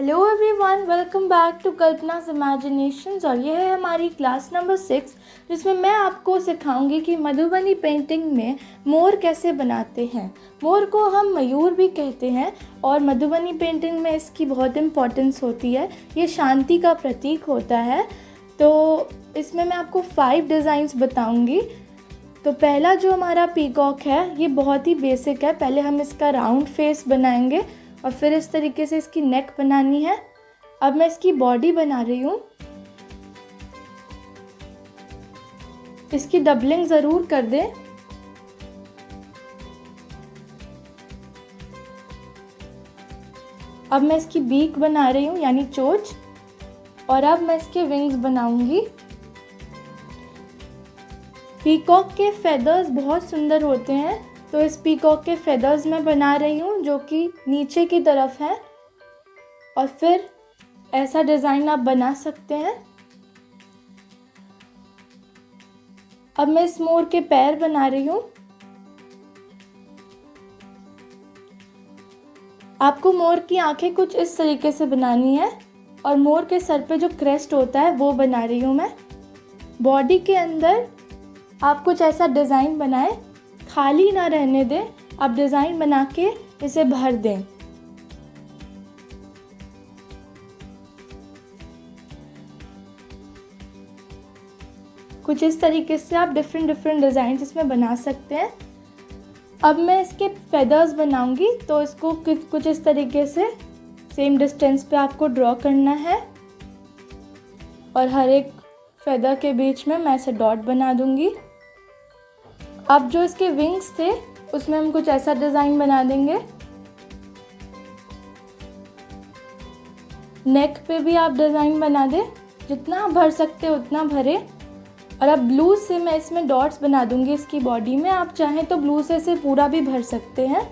Hello everyone, welcome back to Kalpana's imaginations. और ये है हमारी क्लास नंबर 6 जिसमें मैं आपको सिखाऊंगी कि मधुबनी पेंटिंग में मोर कैसे बनाते हैं। मोर को हम मयूर भी कहते हैं और मधुबनी पेंटिंग में इसकी बहुत इम्पोर्टेंस होती है। ये शांति का प्रतीक होता है। तो इसमें मैं आपको 5 डिज़ाइंस बताऊंगी। तो पहला जो हमारा पीकॉक है ये बहुत ही बेसिक है। पहले हम इसका राउंड फेस बनाएंगे और फिर इस तरीके से इसकी नेक बनानी है। अब मैं इसकी बॉडी बना रही हूँ। इसकी डबलिंग ज़रूर कर दें। अब मैं इसकी बीक बना रही हूँ यानी चोंच, और अब मैं इसके विंग्स बनाऊंगी। पीकॉक के फेदर्स बहुत सुंदर होते हैं, तो इस पीकॉक के फेदर्स मैं बना रही हूँ जो कि नीचे की तरफ है। और फिर ऐसा डिज़ाइन आप बना सकते हैं। अब मैं इस मोर के पैर बना रही हूँ। आपको मोर की आंखें कुछ इस तरीके से बनानी है और मोर के सर पे जो क्रेस्ट होता है वो बना रही हूँ मैं। बॉडी के अंदर आप कुछ ऐसा डिज़ाइन बनाएं, खाली ना रहने दें। आप डिज़ाइन बना के इसे भर दें। कुछ इस तरीके से आप डिफरेंट डिज़ाइन इसमें बना सकते हैं। अब मैं इसके फेदर्स बनाऊंगी, तो इसको कुछ इस तरीके से सेम डिस्टेंस पे आपको ड्रॉ करना है और हर एक फेदर के बीच में मैं ऐसे डॉट बना दूंगी। अब जो इसके विंग्स थे उसमें हम कुछ ऐसा डिज़ाइन बना देंगे। नेक पे भी आप डिज़ाइन बना दें, जितना आप भर सकते हो उतना भरें। और अब ब्लू से मैं इसमें डॉट्स बना दूंगी इसकी बॉडी में। आप चाहें तो ब्लू से इसे पूरा भी भर सकते हैं।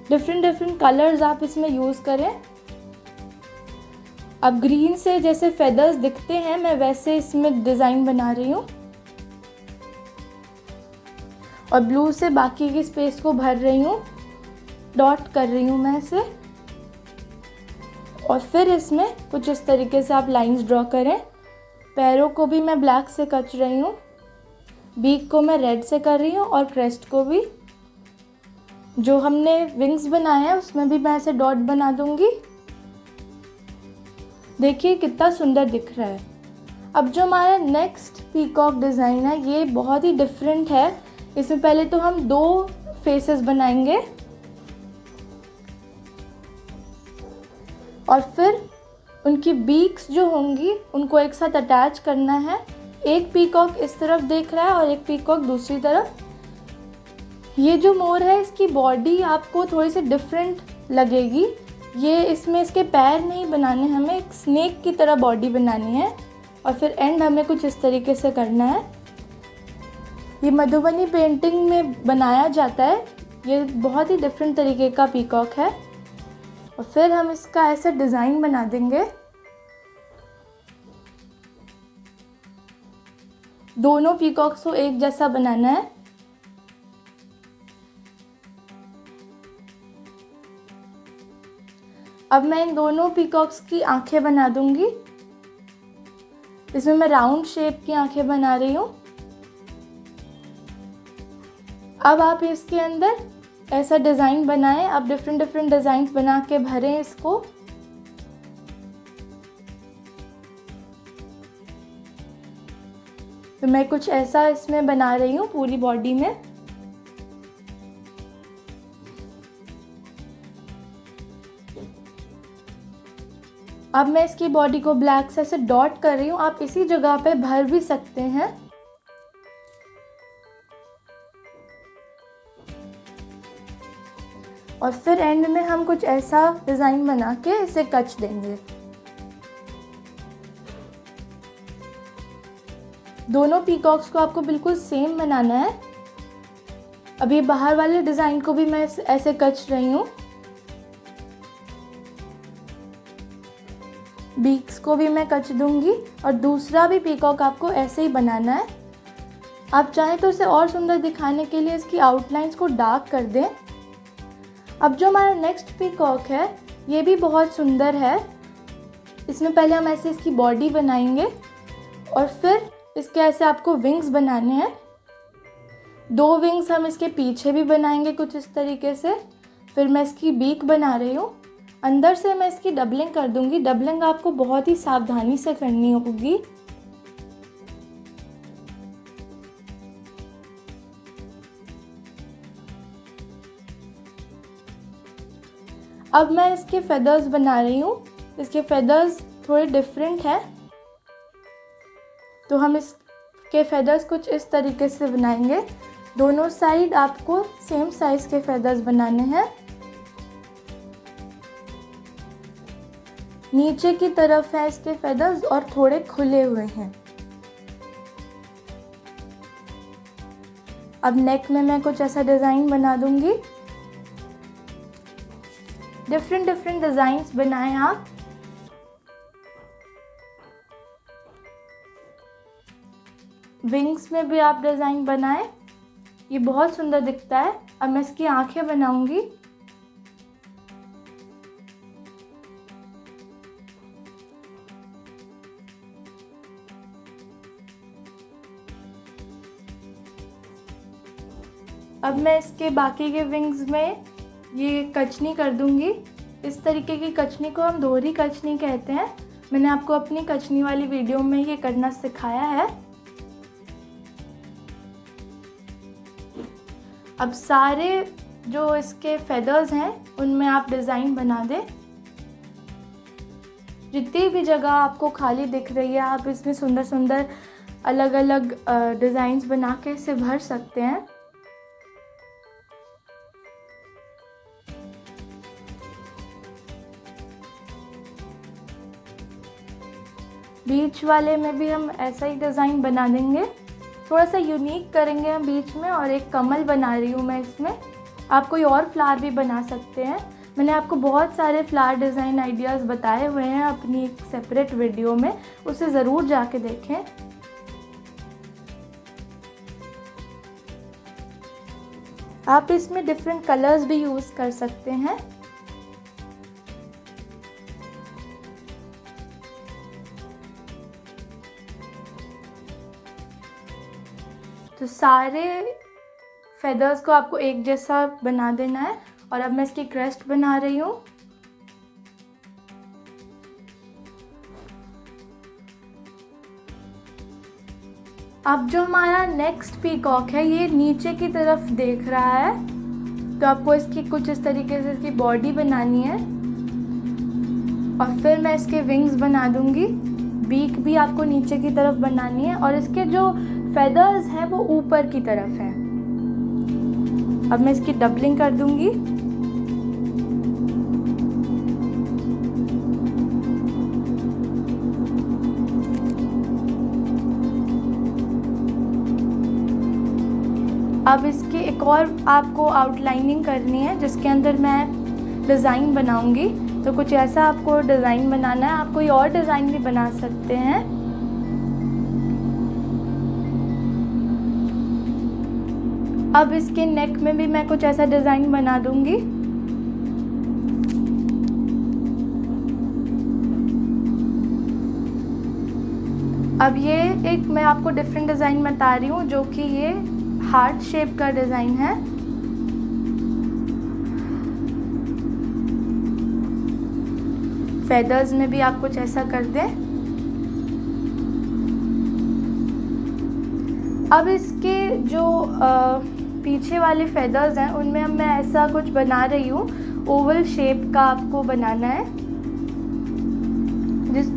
डिफरेंट कलर्स आप इसमें यूज़ करें। अब ग्रीन से जैसे फेदर्स दिखते हैं मैं वैसे इसमें डिज़ाइन बना रही हूँ और ब्लू से बाकी की स्पेस को भर रही हूँ, डॉट कर रही हूँ मैं इसे। और फिर इसमें कुछ इस तरीके से आप लाइंस ड्रॉ करें। पैरों को भी मैं ब्लैक से कच रही हूँ, बीक को मैं रेड से कर रही हूँ और क्रेस्ट को भी। जो हमने विंग्स बनाए हैं उसमें भी मैं ऐसे डॉट बना दूँगी। देखिए कितना सुंदर दिख रहा है। अब जो हमारा नेक्स्ट पीकॉक डिज़ाइन है ये बहुत ही डिफरेंट है। इसमें पहले तो हम 2 फेसेस बनाएंगे और फिर उनकी बीक्स जो होंगी उनको एक साथ अटैच करना है। एक पीकॉक इस तरफ देख रहा है और एक पीकॉक दूसरी तरफ। ये जो मोर है इसकी बॉडी आपको थोड़ी सी डिफरेंट लगेगी। ये इसमें इसके पैर नहीं बनाने, हमें एक स्नेक की तरह बॉडी बनानी है और फिर एंड हमें कुछ इस तरीके से करना है। ये मधुबनी पेंटिंग में बनाया जाता है। ये बहुत ही डिफरेंट तरीके का पीकॉक है। और फिर हम इसका ऐसा डिज़ाइन बना देंगे। दोनों पीकॉक्स को एक जैसा बनाना है। अब मैं इन दोनों पीकॉक्स की आंखें बना दूंगी। इसमें मैं राउंड शेप की आंखें बना रही हूँ। अब आप इसके अंदर ऐसा डिज़ाइन बनाएं। आप डिफरेंट डिज़ाइन बना के भरें इसको। तो मैं कुछ ऐसा इसमें बना रही हूँ पूरी बॉडी में। अब मैं इसकी बॉडी को ब्लैक से ऐसे डॉट कर रही हूँ। आप इसी जगह पे भर भी सकते हैं। और फिर एंड में हम कुछ ऐसा डिज़ाइन बना के इसे कच देंगे। दोनों पीकॉक्स को आपको बिल्कुल सेम बनाना है। अभी बाहर वाले डिज़ाइन को भी मैं ऐसे कच रही हूँ। बीक्स को भी मैं कच दूंगी और दूसरा भी पीकॉक आपको ऐसे ही बनाना है। आप चाहें तो इसे और सुंदर दिखाने के लिए इसकी आउटलाइंस को डार्क कर दें। अब जो हमारा नेक्स्ट पीकॉक है ये भी बहुत सुंदर है। इसमें पहले हम ऐसे इसकी बॉडी बनाएंगे और फिर इसके ऐसे आपको विंग्स बनाने हैं। 2 विंग्स हम इसके पीछे भी बनाएंगे कुछ इस तरीके से। फिर मैं इसकी बीक बना रही हूँ। अंदर से मैं इसकी डबलिंग कर दूंगी। डबलिंग आपको बहुत ही सावधानी से करनी होगी। अब मैं इसके फेदर्स बना रही हूँ। इसके फेदर्स थोड़े डिफरेंट हैं, तो हम इसके फेदर्स कुछ इस तरीके से बनाएंगे। दोनों साइड आपको सेम साइज़ के फेदर्स बनाने हैं। नीचे की तरफ है इसके फेदर्स और थोड़े खुले हुए हैं। अब नेक में मैं कुछ ऐसा डिज़ाइन बना दूंगी। डिफरेंट डिज़ाइंस बनाएं आप। विंग्स में भी आप डिज़ाइन बनाएं, ये बहुत सुंदर दिखता है। अब मैं इसकी आंखें बनाऊंगी। अब मैं इसके बाकी के विंग्स में ये कचनी कर दूंगी। इस तरीके की कचनी को हम दोहरी कचनी कहते हैं। मैंने आपको अपनी कचनी वाली वीडियो में ये करना सिखाया है। अब सारे जो इसके फेदर्स हैं उनमें आप डिज़ाइन बना दें। जितनी भी जगह आपको खाली दिख रही है आप इसमें सुंदर सुंदर अलग अलग डिज़ाइंस बना के इसे भर सकते हैं। बीच वाले में भी हम ऐसा ही डिज़ाइन बना देंगे। थोड़ा सा यूनिक करेंगे हम बीच में, और एक कमल बना रही हूँ मैं इसमें। आप कोई और फ्लावर भी बना सकते हैं। मैंने आपको बहुत सारे फ्लावर डिज़ाइन आइडियाज़ बताए हुए हैं अपनी एक सेपरेट वीडियो में, उसे ज़रूर जाके देखें। आप इसमें डिफरेंट कलर्स भी यूज़ कर सकते हैं। तो सारे फेदर्स को आपको एक जैसा बना देना है। और अब मैं इसकी क्रेस्ट बना रही हूँ। अब जो हमारा नेक्स्ट पीकॉक है ये नीचे की तरफ देख रहा है, तो आपको इसकी कुछ इस तरीके से इसकी बॉडी बनानी है और फिर मैं इसके विंग्स बना दूंगी। बीक भी आपको नीचे की तरफ बनानी है और इसके जो फेदर्स हैं वो ऊपर की तरफ हैं। अब मैं इसकी डबलिंग कर दूंगी। अब इसकी एक और आपको आउटलाइनिंग करनी है जिसके अंदर मैं डिज़ाइन बनाऊंगी। तो कुछ ऐसा आपको डिज़ाइन बनाना है। आप कोई और डिज़ाइन भी बना सकते हैं। अब इसके नेक में भी मैं कुछ ऐसा डिज़ाइन बना दूंगी। अब ये एक मैं आपको डिफरेंट डिज़ाइन बता रही हूँ जो कि ये हार्ट शेप का डिज़ाइन है। फेदर्स में भी आप कुछ ऐसा कर दें। अब इसके जो पीछे वाले फेदर्स हैं उनमें मैं ऐसा कुछ बना रही हूँ। ओवल शेप का आपको बनाना है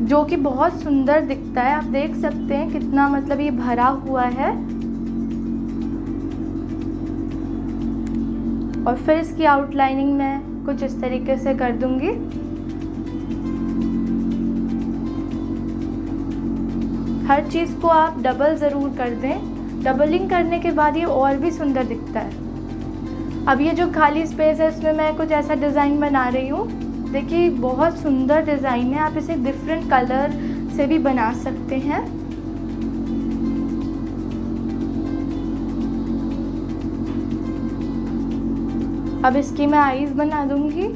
जो कि बहुत सुंदर दिखता है। आप देख सकते हैं कितना मतलब ये भरा हुआ है। और फिर इसकी आउटलाइनिंग मैं कुछ इस तरीके से कर दूंगी। हर चीज़ को आप डबल ज़रूर कर दें। डबलिंग करने के बाद ये और भी सुंदर दिखता है। अब ये जो खाली स्पेस है इसमें मैं कुछ ऐसा डिज़ाइन बना रही हूँ। देखिए बहुत सुंदर डिज़ाइन है। आप इसे डिफरेंट कलर से भी बना सकते हैं। अब इसकी मैं आईज बना दूंगी।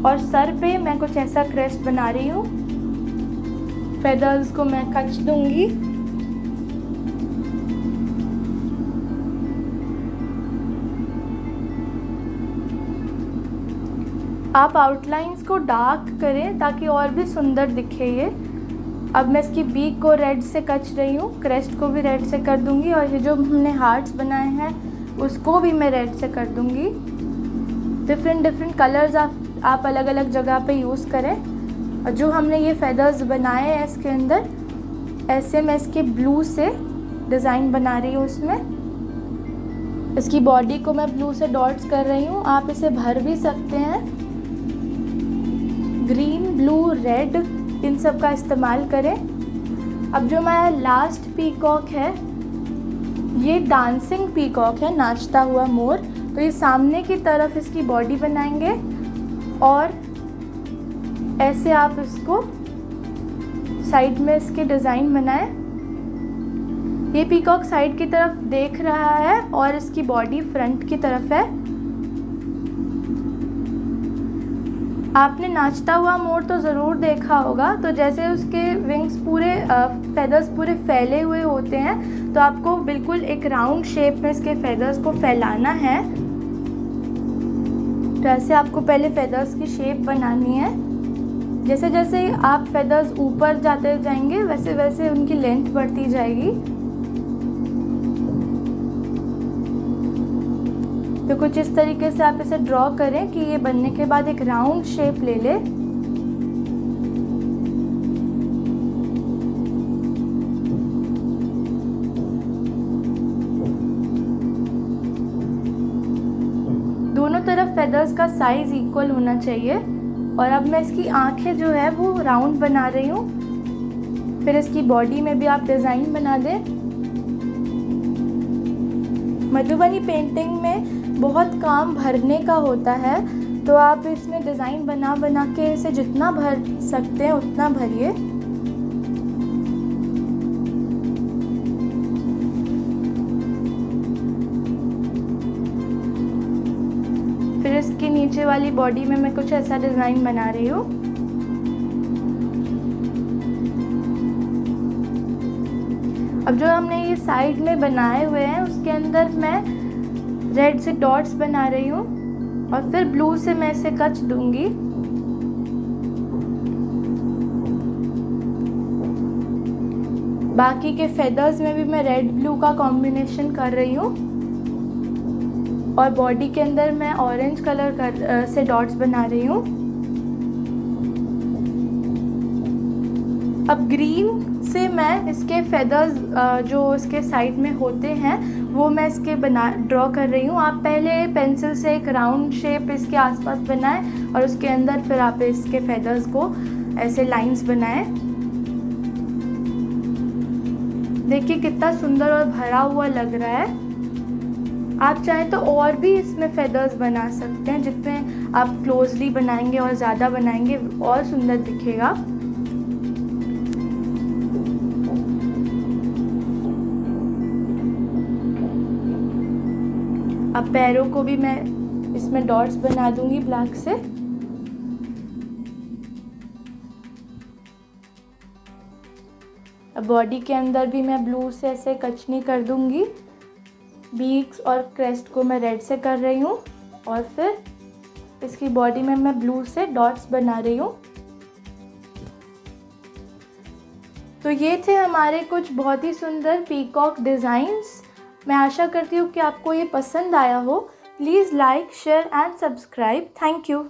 और सर पे मैं कुछ ऐसा क्रेस्ट बना रही हूँ। फेदर्स को मैं कच दूंगी। आप आउटलाइंस को डार्क करें ताकि और भी सुंदर दिखे ये। अब मैं इसकी बीक को रेड से कच रही हूँ, क्रेस्ट को भी रेड से कर दूंगी और ये जो हमने हार्ट्स बनाए हैं उसको भी मैं रेड से कर दूंगी। डिफरेंट कलर्स आप अलग अलग जगह पे यूज़ करें। और जो हमने ये फेदर्स बनाए हैं इसके अंदर, ऐसे मैं इसके ब्लू से डिज़ाइन बना रही हूँ। इसमें इसकी बॉडी को मैं ब्लू से डॉट्स कर रही हूँ। आप इसे भर भी सकते हैं, ग्रीन, ब्लू, रेड, इन सब का इस्तेमाल करें। अब जो हमारा लास्ट पीकॉक है, ये डांसिंग पीकॉक है, नाचता हुआ मोर। तो ये सामने की तरफ इसकी बॉडी बनाएंगे और ऐसे आप इसको साइड में इसके डिज़ाइन बनाएं। ये पीकॉक साइड की तरफ देख रहा है और इसकी बॉडी फ्रंट की तरफ है। आपने नाचता हुआ मोर तो ज़रूर देखा होगा। तो जैसे उसके विंग्स पूरे फेदर्स पूरे फैले हुए होते हैं, तो आपको बिल्कुल एक राउंड शेप में इसके फेदर्स को फैलाना है। तो ऐसे आपको पहले फेदर्स की शेप बनानी है। जैसे जैसे आप फेदर्स ऊपर जाते जाएंगे वैसे वैसे उनकी लेंथ बढ़ती जाएगी। तो कुछ इस तरीके से आप इसे ड्रॉ करें कि ये बनने के बाद एक राउंड शेप ले ले। दोनों तरफ फेदर्स का साइज इक्वल होना चाहिए। और अब मैं इसकी आंखें जो है वो राउंड बना रही हूँ। फिर इसकी बॉडी में भी आप डिज़ाइन बना दें। मधुबनी पेंटिंग में बहुत काम भरने का होता है, तो आप इसमें डिज़ाइन बना बना के इसे जितना भर सकते हैं उतना भरिए। फिर इसके नीचे वाली बॉडी में मैं कुछ ऐसा डिज़ाइन बना रही हूँ। अब जो हमने ये साइड में बनाए हुए हैं उसके अंदर मैं रेड से डॉट्स बना रही हूँ और फिर ब्लू से मैं इसे कच दूंगी। बाकी के फेदर्स में भी मैं रेड ब्लू का कॉम्बिनेशन कर रही हूँ और बॉडी के अंदर मैं ऑरेंज कलर से डॉट्स बना रही हूँ। अब ग्रीन से मैं इसके फेदर्स जो इसके साइड में होते हैं वो मैं इसके ड्रॉ कर रही हूँ। आप पहले पेंसिल से एक राउंड शेप इसके आसपास बनाएं और उसके अंदर फिर आप इसके फेदर्स को ऐसे लाइंस बनाएं। देखिए कितना सुंदर और भरा हुआ लग रहा है। आप चाहें तो और भी इसमें फेदर्स बना सकते हैं। जितने आप क्लोजली बनाएंगे और ज़्यादा बनाएंगे और सुंदर दिखेगा। अब पैरों को भी मैं इसमें डॉट्स बना दूंगी ब्लैक से। अब बॉडी के अंदर भी मैं ब्लू से ऐसे कचनी कर दूंगी। बीक्स और क्रेस्ट को मैं रेड से कर रही हूँ और फिर इसकी बॉडी में मैं ब्लू से डॉट्स बना रही हूँ। तो ये थे हमारे कुछ बहुत ही सुंदर पीकॉक डिज़ाइंस। मैं आशा करती हूँ कि आपको ये पसंद आया हो। Please like, share and subscribe. Thank you.